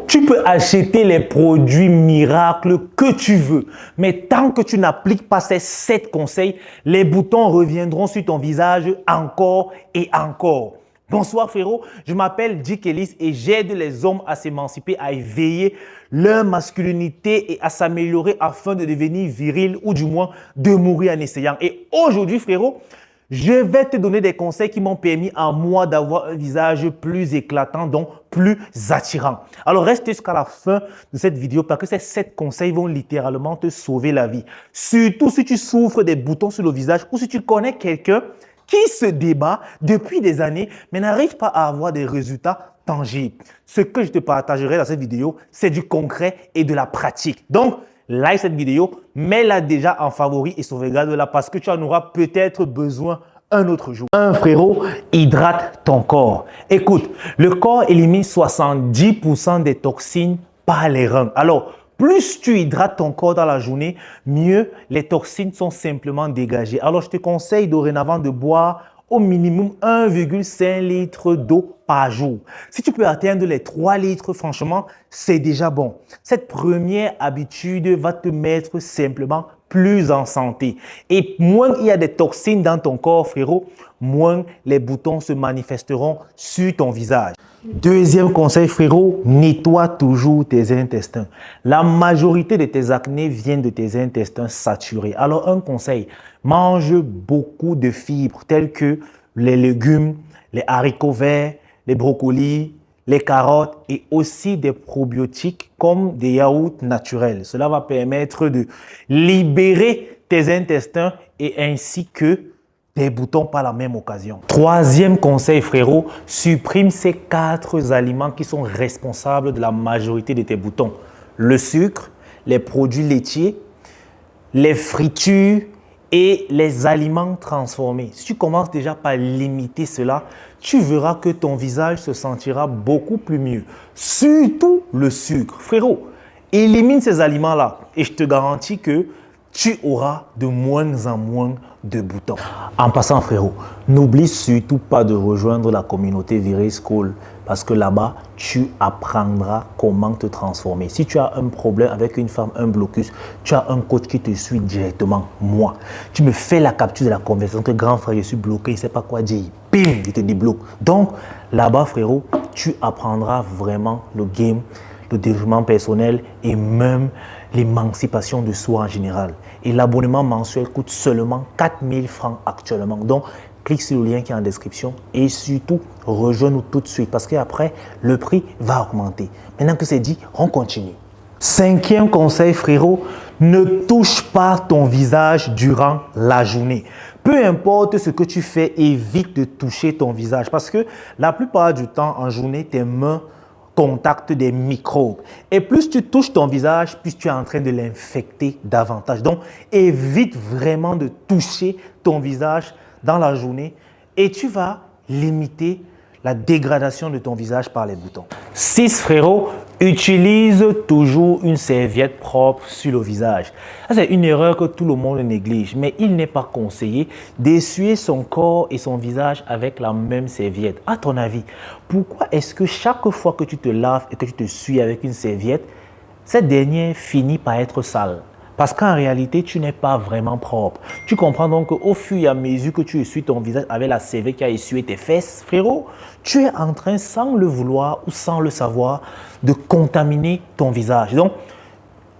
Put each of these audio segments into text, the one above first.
tu peux acheter les produits miracles que tu veux, mais tant que tu n'appliques pas ces 7 conseils, les boutons reviendront sur ton visage encore et encore. Bonsoir frérot, je m'appelle Dick Ellis et j'aide les hommes à s'émanciper, à éveiller leur masculinité et à s'améliorer afin de devenir viril ou du moins de mourir en essayant. Et aujourd'hui frérot, je vais te donner des conseils qui m'ont permis à moi d'avoir un visage plus éclatant, donc plus attirant. Alors reste jusqu'à la fin de cette vidéo parce que ces 7 conseils vont littéralement te sauver la vie. Surtout si tu souffres des boutons sur le visage ou si tu connais quelqu'un qui se débat depuis des années mais n'arrive pas à avoir des résultats tangibles. Ce que je te partagerai dans cette vidéo, c'est du concret et de la pratique. Donc, like cette vidéo, mets-la déjà en favori et sauvegarde-la parce que tu en auras peut-être besoin un autre jour. Frérot, hydrate ton corps. Écoute, le corps élimine 70% des toxines par les reins. Alors, plus tu hydrates ton corps dans la journée, mieux les toxines sont simplement dégagées. Alors, je te conseille dorénavant de boire au minimum 1,5 litre d'eau par jour. Si tu peux atteindre les 3 litres, franchement, c'est déjà bon. Cette première habitude va te mettre simplement plus en santé. Et moins il y a des toxines dans ton corps, frérot, moins les boutons se manifesteront sur ton visage. Deuxième conseil, frérot, nettoie toujours tes intestins. La majorité de tes acnés viennent de tes intestins saturés. Alors, un conseil, mange beaucoup de fibres telles que les légumes, les haricots verts, les brocolis, les carottes et aussi des probiotiques comme des yaourts naturels. Cela va permettre de libérer tes intestins et ainsi que des boutons par la même occasion. Troisième conseil, frérot, supprime ces 4 aliments qui sont responsables de la majorité de tes boutons. Le sucre, les produits laitiers, les fritures et les aliments transformés. Si tu commences déjà par limiter cela, tu verras que ton visage se sentira beaucoup plus mieux. Surtout le sucre. Frérot, élimine ces aliments-là et je te garantis que tu auras de moins en moins de boutons. En passant, frérot, n'oublie surtout pas de rejoindre la communauté Viril School parce que là-bas, tu apprendras comment te transformer. Si tu as un problème avec une femme, un blocus, tu as un coach qui te suit directement, moi. Tu me fais la capture de la conversation que grand frère, je suis bloqué, il ne sait pas quoi dire. Bim, il te débloque. Donc, là-bas, frérot, tu apprendras vraiment le game, le développement personnel et même l'émancipation de soi en général. Et l'abonnement mensuel coûte seulement 4 000 francs actuellement. Donc, clique sur le lien qui est en description et surtout, rejoins-nous tout de suite parce qu'après, le prix va augmenter. Maintenant que c'est dit, on continue. 5e conseil, frérot, ne touche pas ton visage durant la journée. Peu importe ce que tu fais, évite de toucher ton visage parce que la plupart du temps, en journée, tes mains contactent des microbes. Et plus tu touches ton visage, plus tu es en train de l'infecter davantage. Donc, évite vraiment de toucher ton visage dans la journée et tu vas limiter la dégradation de ton visage par les boutons. 6, frérot, utilise toujours une serviette propre sur le visage. C'est une erreur que tout le monde néglige, mais il n'est pas conseillé d'essuyer son corps et son visage avec la même serviette. À ton avis, pourquoi est-ce que chaque fois que tu te laves et que tu te essuies avec une serviette, cette dernière finit par être sale? Parce qu'en réalité, tu n'es pas vraiment propre. Tu comprends donc qu'au fur et à mesure que tu essuies ton visage avec la serviette qui a essuyé tes fesses, frérot, tu es en train, sans le vouloir ou sans le savoir, de contaminer ton visage. Donc,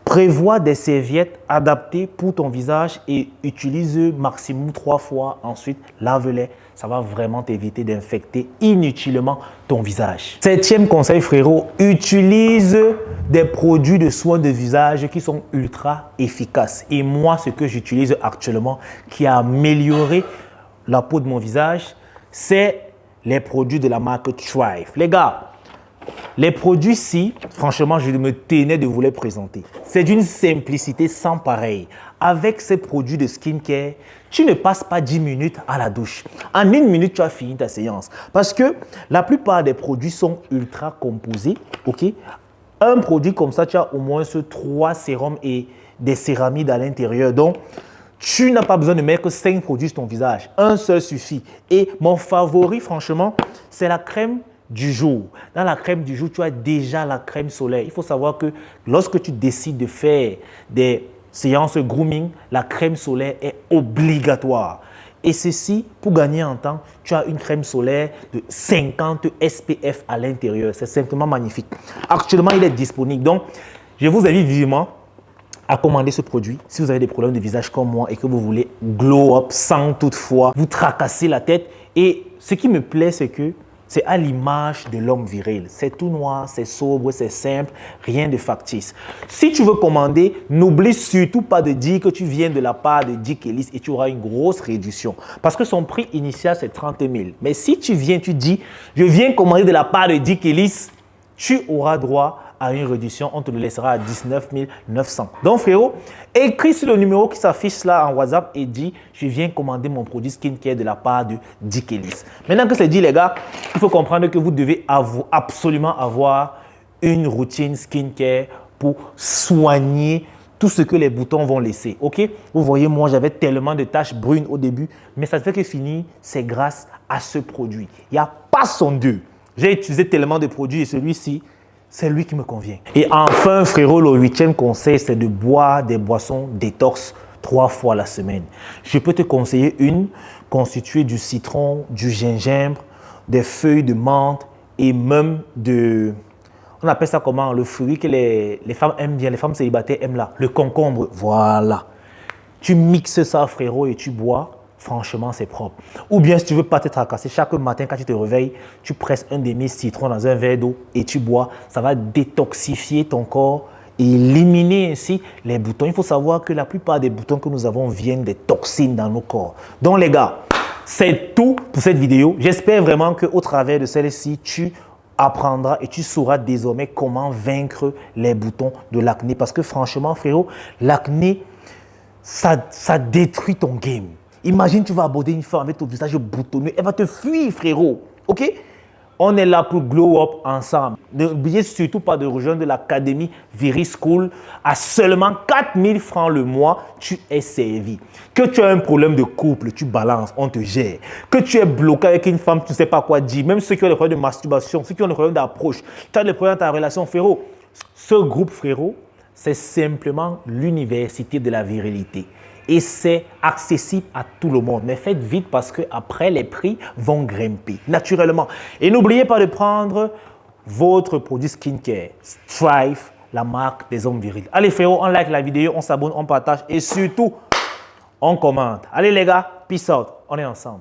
prévois des serviettes adaptées pour ton visage et utilise maximum 3 fois. Ensuite, lave-les. Ça va vraiment t'éviter d'infecter inutilement ton visage. 7e conseil, frérot, utilise des produits de soins de visage qui sont ultra efficaces. Et moi, ce que j'utilise actuellement qui a amélioré la peau de mon visage, c'est les produits de la marque Thrive. Les gars, les produits-ci, franchement, je me tenais de vous les présenter. C'est d'une simplicité sans pareil. Avec ces produits de skincare, tu ne passes pas 10 minutes à la douche. En 1 minute, tu as fini ta séance. Parce que la plupart des produits sont ultra composés. Okay? Un produit comme ça, tu as au moins 3 sérums et des céramides à l'intérieur. Donc, tu n'as pas besoin de mettre 5 produits sur ton visage. Un seul suffit. Et mon favori, franchement, c'est la crème du jour. Dans la crème du jour, tu as déjà la crème solaire. Il faut savoir que lorsque tu décides de faire des séances grooming, la crème solaire est obligatoire. Et ceci, pour gagner en temps, tu as une crème solaire de 50 SPF à l'intérieur. C'est simplement magnifique. Actuellement, il est disponible. Donc, je vous invite vivement à commander ce produit. Si vous avez des problèmes de visage comme moi et que vous voulez glow up sans toutefois vous tracasser la tête. Et ce qui me plaît, c'est que c'est à l'image de l'homme viril. C'est tout noir, c'est sobre, c'est simple, rien de factice. Si tu veux commander, n'oublie surtout pas de dire que tu viens de la part de Dick Ellis et tu auras une grosse réduction. Parce que son prix initial, c'est 30 000. Mais si tu viens, tu dis, je viens commander de la part de Dick Ellis, tu auras droit à une réduction, on te le laissera à 19 900. Donc frérot, écris sur le numéro qui s'affiche là en WhatsApp et dis, je viens commander mon produit skincare de la part de Dick Ellis. Maintenant que c'est dit les gars, il faut comprendre que vous devez absolument avoir une routine skincare pour soigner tout ce que les boutons vont laisser, ok? Vous voyez, moi, j'avais tellement de taches brunes au début, mais ça ne fait que finir, c'est grâce à ce produit. Il n'y a pas son deux. J'ai utilisé tellement de produits et celui-ci, c'est lui qui me convient. Et enfin, frérot, le 8e conseil, c'est de boire des boissons détox 3 fois la semaine. Je peux te conseiller une constituée du citron, du gingembre, des feuilles de menthe et même de... On appelle ça comment? Le fruit que les femmes aiment bien, les femmes célibataires aiment là. Le concombre, voilà. Tu mixes ça, frérot, et tu bois. Franchement, c'est propre. Ou bien, si tu ne veux pas te tracasser, chaque matin, quand tu te réveilles, tu presses un demi-citron dans un verre d'eau et tu bois. Ça va détoxifier ton corps et éliminer ainsi les boutons. Il faut savoir que la plupart des boutons que nous avons viennent des toxines dans nos corps. Donc, les gars, c'est tout pour cette vidéo. J'espère vraiment qu'au travers de celle-ci, tu apprendras et tu sauras désormais comment vaincre les boutons de l'acné. Parce que franchement, frérot, l'acné, ça détruit ton game. Imagine, tu vas aborder une femme avec ton visage boutonneux, elle va te fuir, frérot. Ok? On est là pour glow up ensemble. N'oubliez surtout pas de rejoindre l'Académie Viril School à seulement 4 000 francs le mois. Tu es servi. Que tu as un problème de couple, tu balances, on te gère. Que tu es bloqué avec une femme, tu ne sais pas quoi dire. Même ceux qui ont des problèmes de masturbation, ceux qui ont des problèmes d'approche, tu as des problèmes dans ta relation, frérot. Ce groupe, frérot, c'est simplement l'université de la virilité. Et c'est accessible à tout le monde. Mais faites vite parce qu'après, les prix vont grimper naturellement. Et n'oubliez pas de prendre votre produit skincare, Strive, la marque des hommes virils. Allez frérot, on like la vidéo, on s'abonne, on partage et surtout, on commente. Allez les gars, peace out, on est ensemble.